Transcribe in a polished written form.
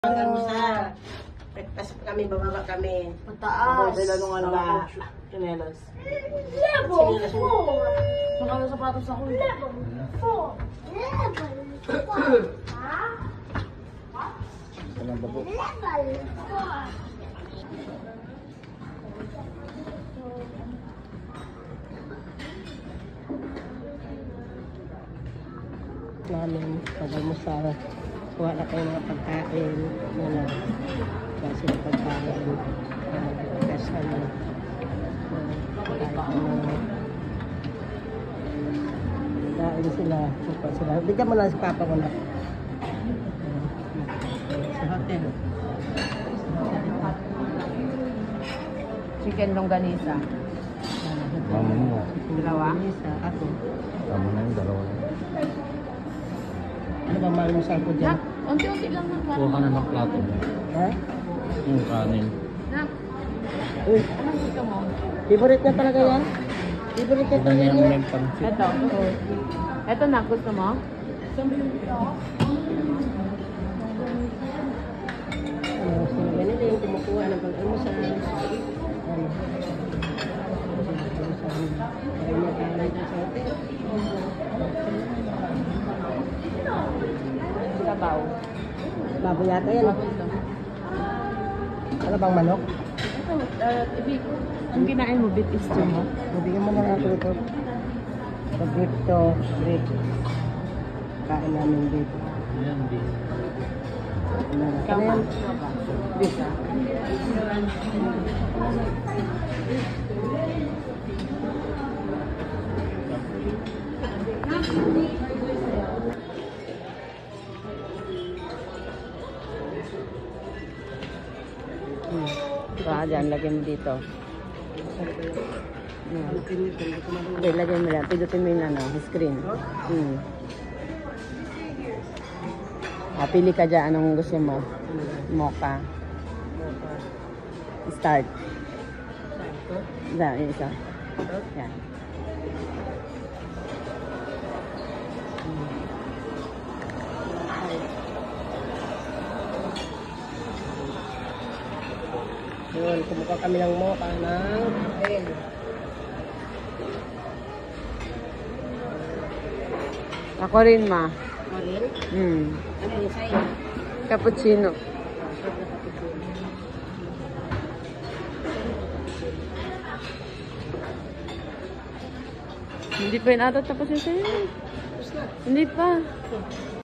Hanggang sa pasok kami, bababa kami. Mataas. Dala nung ano ba? Chinelas. Level 4. Mga sapatos ako. Level 4. Level 4. Ha? Level 4. Namin, pag-almusal. Kuha na kayo mga pagkain. Ano, kasi ng pagkain. Kasi ano, kain sila. Bigyan mo lang si Papa ko na. Sa hotel. Chicken longganisa. Mama mo. Dalawa? Ako. Tama na yung dalawa. Ano ba malumusal ko dyan? Nak, unti-unti lang na. Kuha ka na ng plato mo. Ha? Yung kanin. Nak, Uy, anong gusto mo? favorite niya talaga yan? Favorite niya Ito talaga na yung yan? may pansit. Ito. Ito na, gusto mo? Ano, sila ganito yung kumukuha ng pag-almusal. Ano? Kaya niya tayo dito sa hotel. Sabaw. Baboy yata yan. Ito. Ano bang manok? Ibig. Ang kinain mo, beef stew mo? Mabigyan mo na lang ako ito. Sa beef to, beef. Kain namin beef. Ayan, di. Ano Ikaw yan? pa. Beef. Dyan, lagyan mo dito. Okay, lagyan mo lang. Pidutin mo yung ano, screen. Pili ka dyan. Anong gusto mo? Mocha. Start. Yan, yung isa. Yan. Yun, kumuha kami ng mocha ng hotel. Ako rin, ma. Orin? Ano yung sa'yo? Cappuccino. Hindi pa yun ata tapos yung sa'yo. Hindi pa.